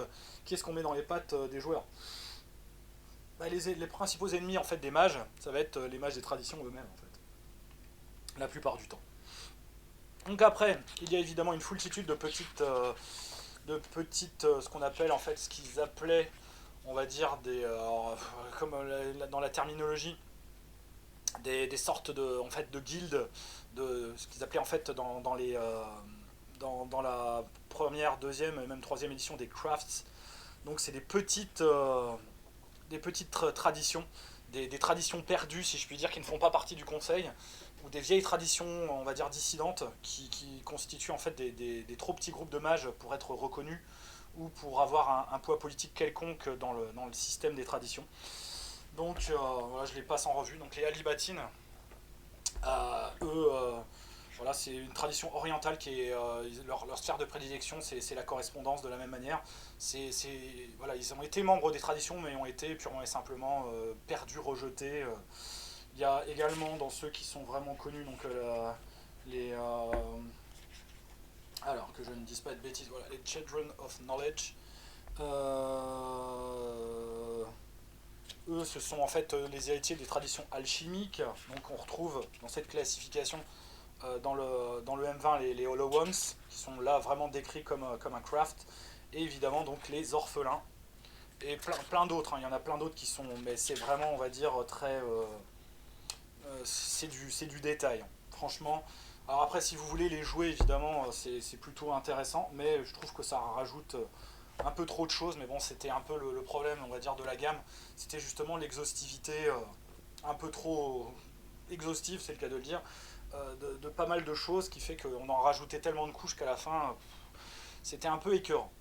qu'est-ce qu'on met dans les pattes des joueurs? Bah, les principaux ennemis en fait des mages, ça va être les mages des traditions eux-mêmes en fait, la plupart du temps. Donc après, il y a évidemment une foultitude ce qu'on appelle en fait, ce qu'ils appelaient, on va dire comme dans la terminologie, des sortes en fait de guildes, de ce qu'ils appelaient en fait dans la première, deuxième et même troisième édition des crafts. Donc c'est des petites traditions, des traditions perdues, si je puis dire, qui ne font pas partie du conseil, ou des vieilles traditions, on va dire, dissidentes, qui constituent en fait des trop petits groupes de mages pour être reconnus ou pour avoir un poids politique quelconque dans le système des traditions. Donc voilà, je les passe en revue. Donc les Alibatines, eux, voilà, c'est une tradition orientale qui est leur sphère de prédilection, c'est la correspondance de la même manière. Voilà, ils ont été membres des traditions, mais ont été purement et simplement perdus, rejetés. Il y a également dans ceux qui sont vraiment connus, donc les alors que je ne dise pas de bêtises, voilà, les Children of Knowledge. Euh, Eux, ce sont en fait les héritiers des traditions alchimiques. Donc on retrouve dans cette classification dans le M20 les Hollow Ones, qui sont là vraiment décrits comme un craft. Et évidemment donc les orphelins. Et plein d'autres, hein. Il y en a plein d'autres qui sont, mais c'est vraiment, on va dire, très c'est du détail, hein. Franchement. Alors après, si vous voulez les jouer, évidemment, c'est plutôt intéressant, mais je trouve que ça rajoute un peu trop de choses. Mais bon, c'était un peu le problème, on va dire, de la gamme. C'était justement l'exhaustivité un peu trop exhaustive, c'est le cas de le dire, de pas mal de choses, qui fait qu'on en rajoutait tellement de couches qu'à la fin, c'était un peu écœurant.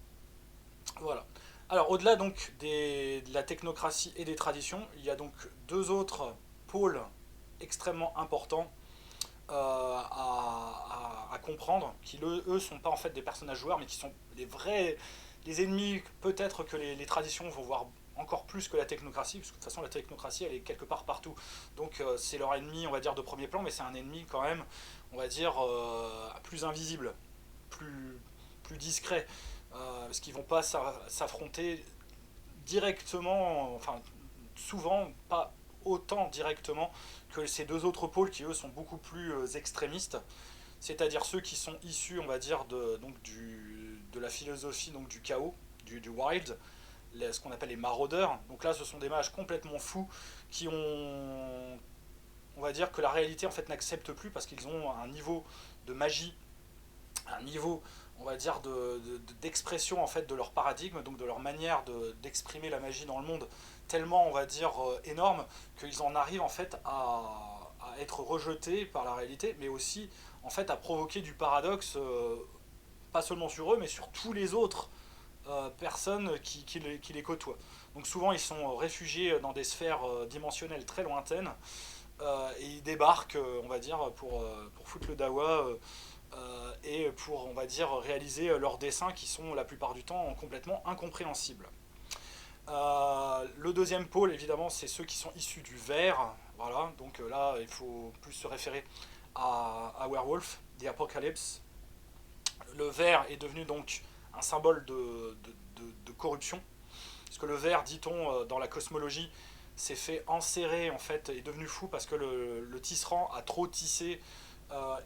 Voilà. Alors, au-delà donc de la technocratie et des traditions, il y a donc deux autres pôles extrêmement importants à comprendre, qui eux sont pas en fait des personnages joueurs, mais qui sont les ennemis peut-être que les traditions vont voir encore plus que la technocratie, parce que de toute façon la technocratie elle est quelque part partout. Donc c'est leur ennemi, on va dire, de premier plan, mais c'est un ennemi quand même, on va dire, plus invisible, plus discret, parce qu'ils vont pas s'affronter directement, enfin souvent pas autant directement que ces deux autres pôles qui eux sont beaucoup plus extrémistes, c'est-à-dire ceux qui sont issus, on va dire, de la philosophie donc du chaos, du wild, ce qu'on appelle les maraudeurs. Donc là, ce sont des mages complètement fous qui on va dire que la réalité en fait n'accepte plus parce qu'ils ont un niveau de magie, un niveau, on va dire, d'expression en fait de leur paradigme, donc de leur manière d'exprimer la magie dans le monde, tellement, on va dire, énorme, qu'ils en arrivent en fait à être rejetés par la réalité, mais aussi en fait à provoquer du paradoxe, pas seulement sur eux, mais sur tous les autres personnes qui les côtoient. Donc souvent ils sont réfugiés dans des sphères dimensionnelles très lointaines, et ils débarquent, on va dire, pour foutre le dawa, et pour, on va dire, réaliser leurs dessins qui sont la plupart du temps complètement incompréhensibles. Le deuxième pôle, évidemment, c'est ceux qui sont issus du ver. Voilà, donc là, il faut plus se référer à Werewolf, The Apocalypse. Le ver est devenu donc un symbole de corruption, parce que le ver, dit-on, dans la cosmologie, s'est fait enserrer, en fait, est devenu fou parce que le tisserand a trop tissé,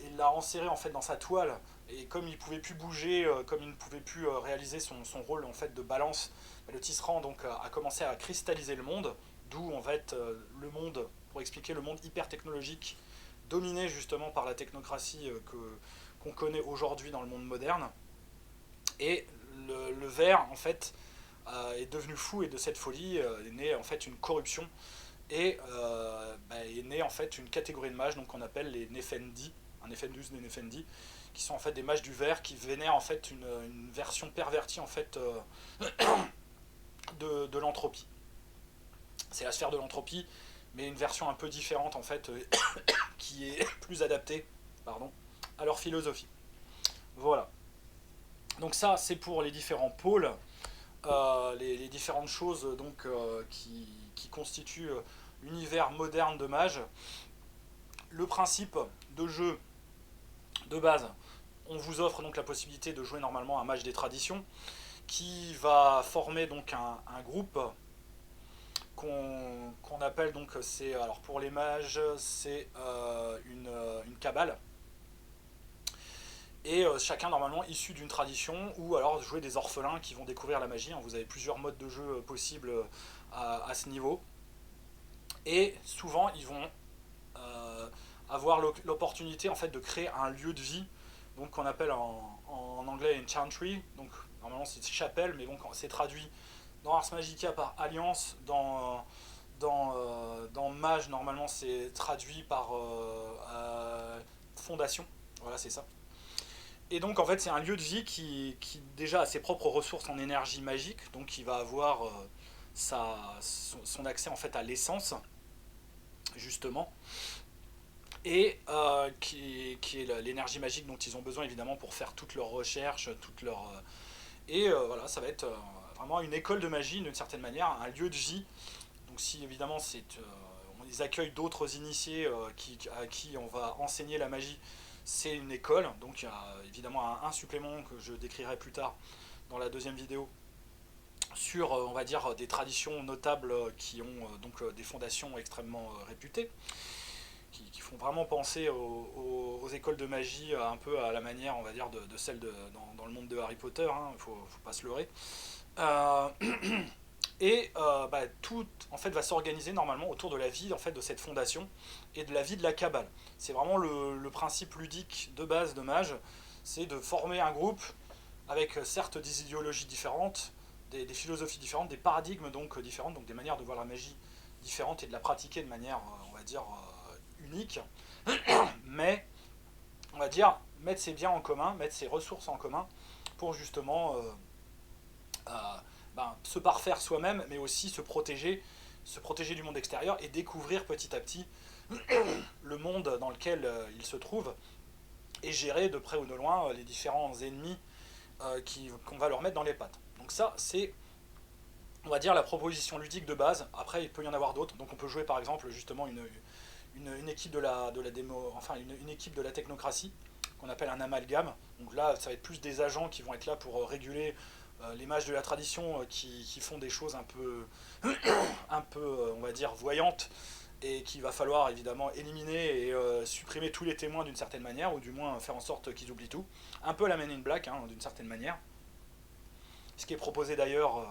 il l'a enserré en fait dans sa toile, et comme il ne pouvait plus bouger, comme il ne pouvait plus réaliser son rôle en fait de balance, le tisserand donc a commencé à cristalliser le monde, d'où en fait le monde, pour expliquer le monde hyper technologique dominé justement par la technocratie qu'on connaît aujourd'hui dans le monde moderne. Et le ver en fait est devenu fou, et de cette folie est née en fait une corruption, et est née en fait une catégorie de mages donc qu'on appelle les Nefendi, un Effendus, des Nefendi, qui sont en fait des mages du verre qui vénèrent en fait une version pervertie en fait de l'entropie. C'est la sphère de l'entropie, mais une version un peu différente en fait, qui est plus adaptée, pardon, à leur philosophie. Voilà. Donc ça, c'est pour les différents pôles, les différentes choses donc qui constituent l'univers moderne de mage. Le principe de jeu de base, on vous offre donc la possibilité de jouer normalement un mage des traditions, qui va former donc un groupe qu'on appelle donc, c'est, alors pour les mages, c'est une cabale, et chacun normalement issu d'une tradition, ou alors jouer des orphelins qui vont découvrir la magie. Vous avez plusieurs modes de jeu possibles à ce niveau, et souvent ils vont avoir l'opportunité en fait de créer un lieu de vie, donc qu'on appelle en anglais une chantry, donc normalement c'est chapelle, mais bon, c'est traduit dans Ars Magica par alliance, dans Mage normalement c'est traduit par fondation, voilà c'est ça. Et donc en fait c'est un lieu de vie qui déjà a ses propres ressources en énergie magique, donc qui va avoir son accès en fait à l'essence justement, et qui est l'énergie magique dont ils ont besoin évidemment pour faire toutes leurs recherches, et voilà, ça va être vraiment une école de magie d'une certaine manière, un lieu de vie. Donc si évidemment ils accueillent d'autres initiés à qui on va enseigner la magie, c'est une école. Donc il y a évidemment un supplément que je décrirai plus tard dans la deuxième vidéo sur, on va dire, des traditions notables qui ont donc des fondations extrêmement réputées, qui font vraiment penser aux écoles de magie un peu à la manière, on va dire, de celles dans le monde de Harry Potter, hein, faut pas se leurrer. Euh, et tout en fait va s'organiser normalement autour de la vie en fait de cette fondation et de la vie de la cabale. C'est vraiment le principe ludique de base de Mage, c'est de former un groupe avec certes des idéologies différentes, des philosophies différentes, des paradigmes donc différentes, donc des manières de voir la magie différentes et de la pratiquer de manière, on va dire, unique, mais on va dire mettre ses biens en commun, mettre ses ressources en commun pour justement se parfaire soi-même, mais aussi se protéger du monde extérieur et découvrir petit à petit le monde dans lequel il se trouve, et gérer de près ou de loin les différents ennemis qu'on va leur mettre dans les pattes. Donc ça, c'est, on va dire, la proposition ludique de base. Après, il peut y en avoir d'autres. Donc on peut jouer par exemple justement une équipe de la démo, enfin une équipe de la technocratie, qu'on appelle un amalgame. Donc là, ça va être plus des agents qui vont être là pour réguler les mages de la tradition qui font des choses un peu on va dire, voyantes, et qu'il va falloir évidemment éliminer et supprimer tous les témoins d'une certaine manière, ou du moins faire en sorte qu'ils oublient tout. Un peu la Men in Black, hein, d'une certaine manière. Ce qui est proposé d'ailleurs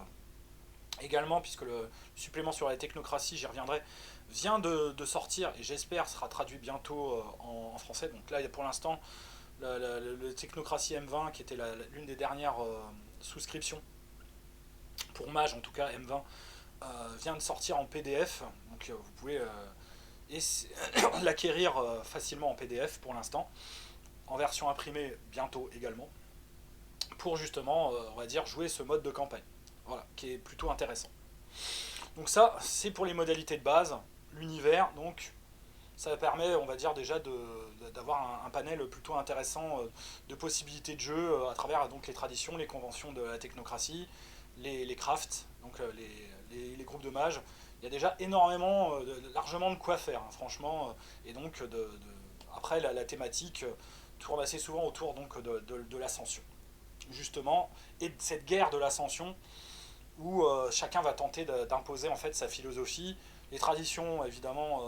également, puisque le supplément sur la technocratie, j'y reviendrai, vient de sortir, et j'espère sera traduit bientôt en français. Donc là, pour l'instant, la technocratie M20, qui était l'une des dernières souscriptions, pour Mage en tout cas, M20, vient de sortir en PDF. Donc vous pouvez l'acquérir facilement en PDF pour l'instant, en version imprimée bientôt également, pour justement, on va dire, jouer ce mode de campagne. Voilà, qui est plutôt intéressant. Donc ça, c'est pour les modalités de base, l'univers, donc ça permet, on va dire, déjà d'avoir un panel plutôt intéressant de possibilités de jeu à travers donc les traditions, les conventions de la technocratie, les crafts, donc les groupes de mages. Il y a déjà énormément, largement de quoi faire, hein, franchement, et donc après la thématique tourne assez souvent autour donc de l'ascension, justement, et de cette guerre de l'ascension où chacun va tenter d'imposer en fait sa philosophie. Les traditions évidemment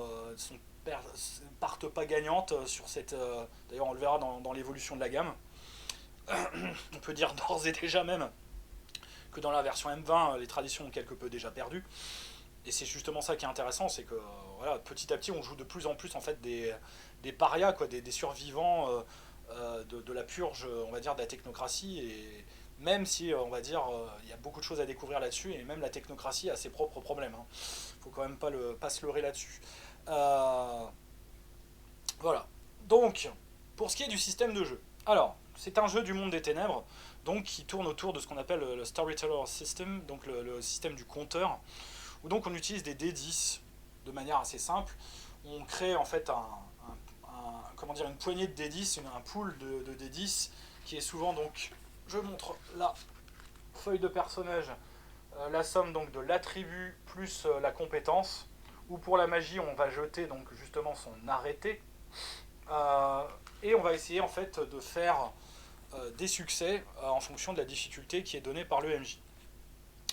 partent pas gagnantes sur cette. D'ailleurs, on le verra dans l'évolution de la gamme. On peut dire d'ores et déjà même que dans la version M20, les traditions ont quelque peu déjà perdu. Et c'est justement ça qui est intéressant, c'est que voilà, petit à petit, on joue de plus en plus en fait des parias, quoi, des survivants de la purge, on va dire, de la technocratie. Et même si, on va dire, il y a beaucoup de choses à découvrir là-dessus, et même la technocratie a ses propres problèmes. Hein. Faut quand même pas se leurrer là-dessus. Voilà. Donc, Pour ce qui est du système de jeu, alors, c'est un jeu du monde des ténèbres, donc qui tourne autour de ce qu'on appelle le Storyteller System, donc le système du compteur, où donc on utilise des D10 de manière assez simple. On crée en fait comment dire, une poignée de D10, un pool de D10, qui est souvent donc, je montre la feuille de personnage, la somme donc de l'attribut plus la compétence, où pour la magie on va jeter donc justement son arrêté, euh, et on va essayer en fait de faire des succès en fonction de la difficulté qui est donnée par le MJ.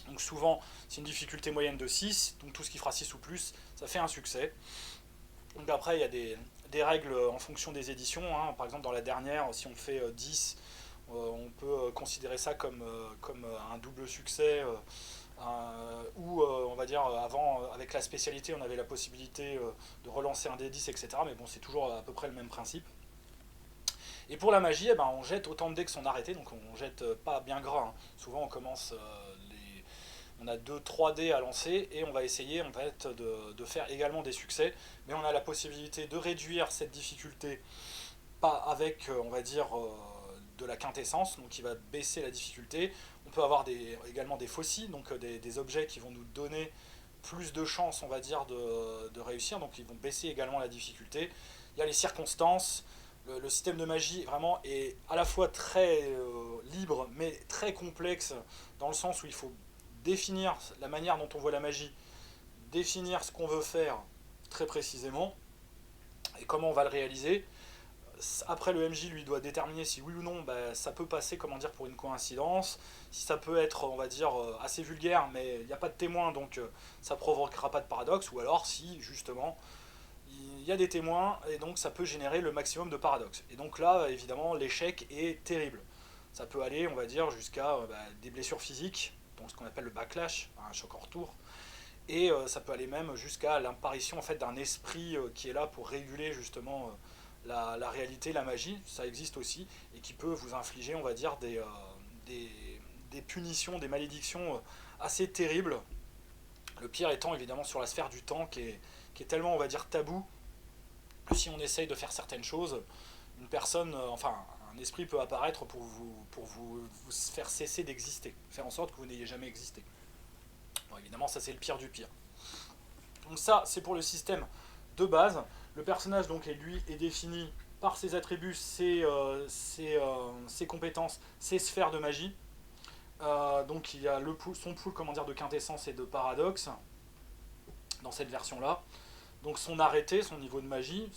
Donc souvent c'est une difficulté moyenne de 6, donc tout ce qui fera 6 ou plus, ça fait un succès. Donc après il y a des règles en fonction des éditions, hein. Par exemple dans la dernière, si on fait 10, on peut considérer ça comme un double succès, ou on va dire avant avec la spécialité on avait la possibilité de relancer un D10, etc. Mais bon, c'est toujours à peu près le même principe. Et pour la magie, eh ben, on jette autant de dés que son arrêté, donc on jette pas bien gras, hein. Souvent on commence on a 2-3 dés à lancer et on va essayer en fait de faire également des succès, mais on a la possibilité de réduire cette difficulté, pas avec on va dire de la quintessence, donc qui va baisser la difficulté. On peut avoir également des faucilles, donc des objets qui vont nous donner plus de chances, on va dire, de réussir, donc ils vont baisser également la difficulté. Il y a les circonstances. Le système de magie vraiment est à la fois très libre mais très complexe, dans le sens où il faut définir la manière dont on voit la magie, définir ce qu'on veut faire très précisément et comment on va le réaliser. Après, le MJ lui doit déterminer si oui ou non bah, ça peut passer, comment dire, pour une coïncidence, si ça peut être, on va dire, assez vulgaire mais il n'y a pas de témoin, donc ça provoquera pas de paradoxe, ou alors si justement il y a des témoins et donc ça peut générer le maximum de paradoxes. Et donc là, évidemment, l'échec est terrible. Ça peut aller, on va dire, jusqu'à des blessures physiques, donc ce qu'on appelle le backlash, un choc en retour, et ça peut aller même jusqu'à l'apparition en fait d'un esprit qui est là pour réguler justement la réalité, la magie, ça existe aussi, et qui peut vous infliger, on va dire, des, des punitions, des malédictions assez terribles. Le pire étant évidemment sur la sphère du temps qui est tellement, on va dire, tabou, que si on essaye de faire certaines choses, une personne, enfin, un esprit peut apparaître pour vous faire cesser d'exister, faire en sorte que vous n'ayez jamais existé. Bon, évidemment, ça c'est le pire du pire. Donc ça, c'est pour le système de base. Le personnage, donc, lui, est défini par ses attributs, ses compétences, ses sphères de magie. Donc il y a son pool, comment dire, de quintessence et de paradoxe dans cette version-là. Donc son arrêté, son niveau de magie,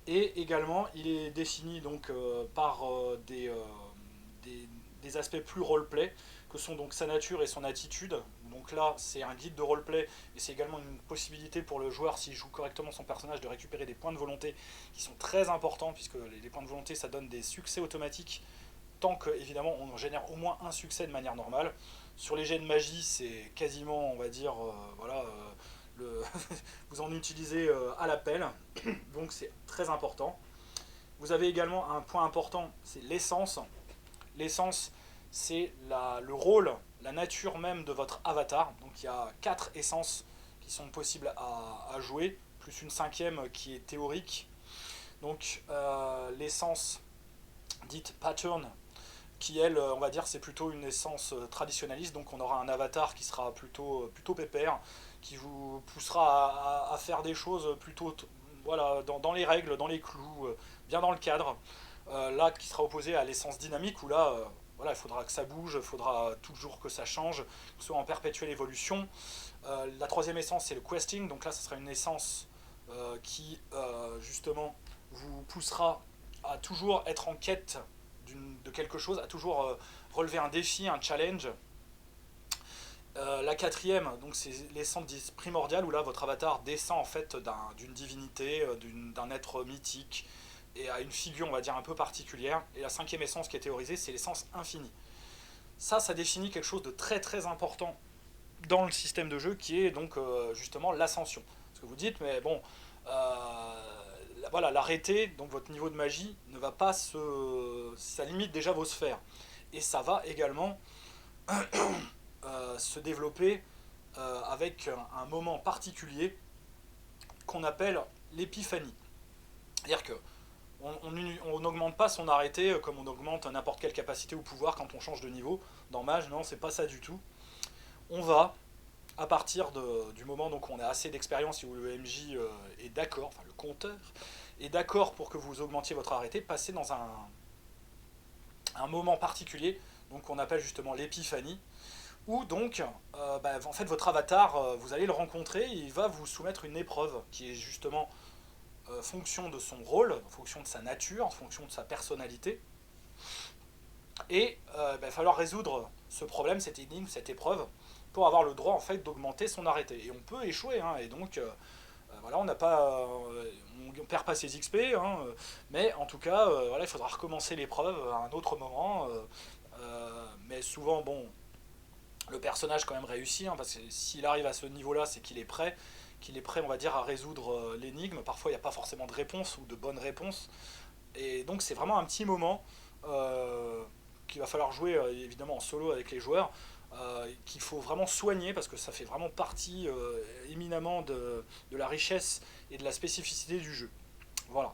et également il est défini donc par des aspects plus roleplay, que sont donc sa nature et son attitude. Donc là, c'est un guide de roleplay, et c'est également une possibilité pour le joueur, s'il joue correctement son personnage, de récupérer des points de volonté qui sont très importants, puisque les points de volonté, ça donne des succès automatiques, tant que, évidemment, on génère au moins un succès de manière normale. Sur les jets de magie, c'est quasiment, on va dire, voilà, vous en utilisez à l'appel, donc c'est très important. Vous avez également un point important, c'est l'essence. L'essence, c'est le rôle, la nature même de votre avatar. Donc il y a 4 essences qui sont possibles à jouer, plus une cinquième qui est théorique. Donc l'essence dite pattern, qui elle, on va dire, c'est plutôt une essence traditionnaliste, donc on aura un avatar qui sera plutôt pépère, qui vous poussera à faire des choses plutôt voilà, dans les règles, dans les clous, bien dans le cadre. Là, qui sera opposé à l'essence dynamique, où là, voilà, il faudra que ça bouge, il faudra toujours que ça change, que ce soit en perpétuelle évolution. La troisième essence, c'est le questing, donc là, ce sera une essence qui, justement, vous poussera à toujours être en quête de quelque chose, à toujours relever un défi, un challenge. La quatrième, donc c'est l'essence primordiale, où là votre avatar descend en fait d'une divinité, d'un être mythique, et à une figure, on va dire, un peu particulière. Et la cinquième essence qui est théorisée, c'est l'essence infinie. Ça définit quelque chose de très très important dans le système de jeu, qui est donc justement l'ascension. Parce que vous dites, mais bon, voilà, l'arrêté, donc votre niveau de magie, ne va pas ça limite déjà vos sphères. Et ça va également se développer avec un moment particulier qu'on appelle l'épiphanie. C'est-à-dire que On n'augmente pas son arrêté comme on augmente n'importe quelle capacité ou pouvoir quand on change de niveau. Dans Mage, non, c'est pas ça du tout. On va, à partir du moment donc, où on a assez d'expérience et où le MJ est d'accord, enfin le compteur, est d'accord pour que vous augmentiez votre arrêté, passer dans un moment particulier, donc qu'on appelle justement l'épiphanie, où donc, en fait, votre avatar, vous allez le rencontrer, et il va vous soumettre une épreuve qui est justement fonction de son rôle, en fonction de sa nature, en fonction de sa personnalité. Et il va falloir résoudre ce problème, cette énigme, cette épreuve, pour avoir le droit en fait d'augmenter son arrêté. Et on peut échouer, hein, et donc voilà, on n'a pas, on perd pas ses XP, hein, mais en tout cas, voilà, il faudra recommencer l'épreuve à un autre moment. Mais souvent, bon, le personnage quand même réussit, hein, parce que s'il arrive à ce niveau-là, c'est qu'il est prêt, on va dire, à résoudre l'énigme. Parfois, il n'y a pas forcément de réponse ou de bonne réponse. Et donc, c'est vraiment un petit moment qu'il va falloir jouer, évidemment, en solo avec les joueurs, qu'il faut vraiment soigner, parce que ça fait vraiment partie éminemment de la richesse et de la spécificité du jeu. Voilà.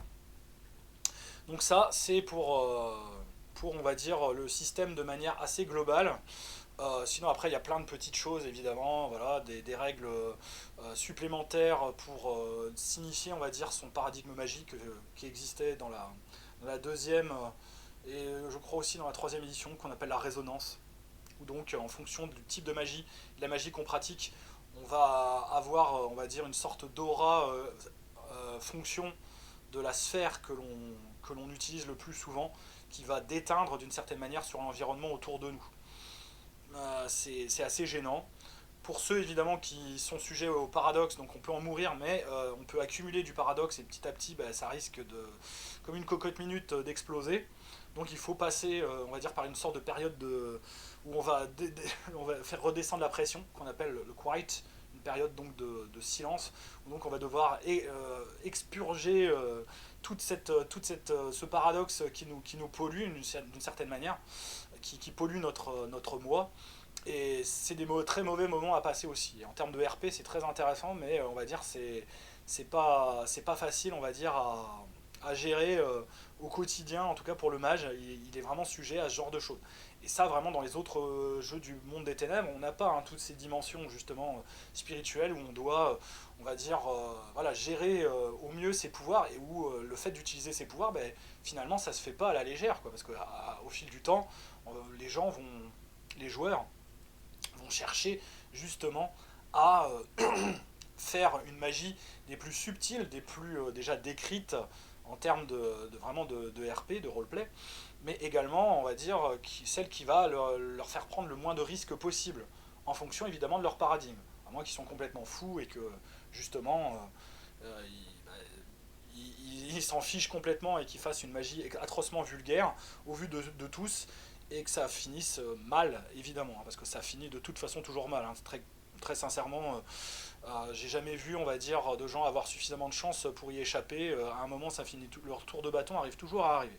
Donc ça, c'est pour, on va dire, le système de manière assez globale. Sinon après il y a plein de petites choses évidemment, voilà, des règles supplémentaires pour signifier on va dire son paradigme magique qui existait dans la deuxième et je crois aussi dans la troisième édition qu'on appelle la résonance, où donc en fonction du type de magie, de la magie qu'on pratique, on va avoir on va dire une sorte d'aura fonction de la sphère que l'on utilise le plus souvent, qui va déteindre d'une certaine manière sur l'environnement autour de nous. C'est assez gênant. Pour ceux évidemment qui sont sujets au paradoxe, donc on peut en mourir, mais on peut accumuler du paradoxe et petit à petit ça risque comme une cocotte minute d'exploser. Donc il faut passer, on va dire, par une sorte de période où on va faire redescendre la pression, qu'on appelle le quiet, une période donc de silence, où donc on va devoir expurger ce paradoxe qui nous pollue d'une certaine manière, qui pollue notre moi. Et c'est des très mauvais moments à passer aussi. Et en termes de RP, c'est très intéressant, mais on va dire c'est pas facile, on va dire, à gérer au quotidien, en tout cas pour le mage, il est vraiment sujet à ce genre de choses. Et ça, vraiment, dans les autres jeux du monde des ténèbres, on n'a pas hein, toutes ces dimensions justement spirituelles où on doit, on va dire, voilà, gérer au mieux ses pouvoirs et où le fait d'utiliser ses pouvoirs, finalement, ça se fait pas à la légère, quoi, parce qu'au fil du temps, les gens vont, les joueurs vont chercher justement à faire une magie des plus subtiles, des plus déjà décrites en termes vraiment de RP, de roleplay, mais également, on va dire, celle qui va leur faire prendre le moins de risques possible, en fonction évidemment de leur paradigme. À moins qu'ils sont complètement fous et que justement ils s'en fichent complètement et qu'ils fassent une magie atrocement vulgaire au vu de tous et que ça finisse mal évidemment, hein, parce que ça finit de toute façon toujours mal, hein, très sincèrement, j'ai jamais vu, on va dire, de gens avoir suffisamment de chance pour y échapper. À un moment, ça finit leur tour de bâton arrive toujours à arriver.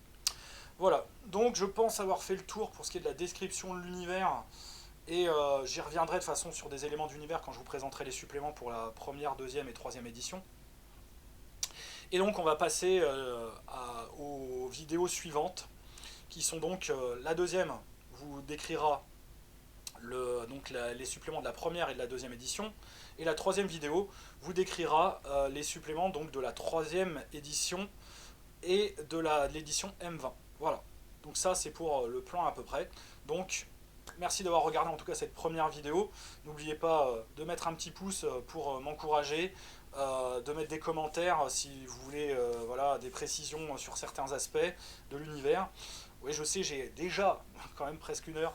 Voilà. Donc, je pense avoir fait le tour pour ce qui est de la description de l'univers. Et j'y reviendrai de façon sur des éléments d'univers quand je vous présenterai les suppléments pour la première, deuxième et troisième édition. Et donc, on va passer aux vidéos suivantes, qui sont donc la deuxième vous décrira les suppléments de la première et de la deuxième édition. Et la troisième vidéo vous décrira les suppléments donc, de la troisième édition et de l'édition M20. Voilà. Donc ça c'est pour le plan à peu près. Donc merci d'avoir regardé en tout cas cette première vidéo. N'oubliez pas de mettre un petit pouce pour m'encourager, de mettre des commentaires si vous voulez voilà, des précisions sur certains aspects de l'univers. Oui, je sais, j'ai déjà, quand même presque une heure,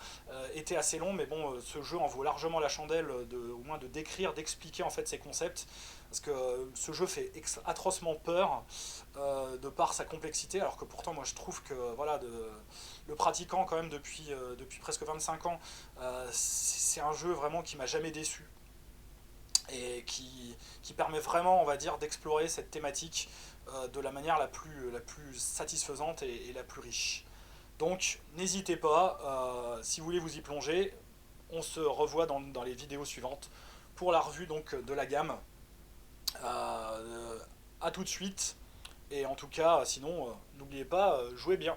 été assez long, mais bon, ce jeu en vaut largement la chandelle, au moins de décrire, d'expliquer en fait ses concepts, parce que ce jeu fait atrocement peur de par sa complexité, alors que pourtant moi je trouve que voilà, le pratiquant quand même depuis presque 25 ans, c'est un jeu vraiment qui m'a jamais déçu, et qui permet vraiment, on va dire, d'explorer cette thématique de la manière la plus satisfaisante et la plus riche. Donc n'hésitez pas, si vous voulez vous y plonger, on se revoit dans les vidéos suivantes pour la revue donc, de la gamme. A tout de suite Et en tout cas, sinon, n'oubliez pas, jouez bien.